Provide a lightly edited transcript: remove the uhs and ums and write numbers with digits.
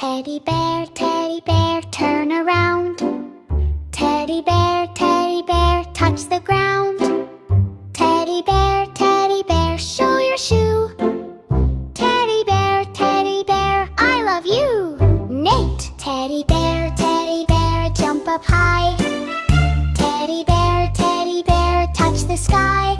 teddy bear, turn around. Teddy bear, touch the ground. Teddy bear, show your shoe. Teddy bear, I love you. Nate! Teddy bear, jump up high. Teddy bear, touch the sky.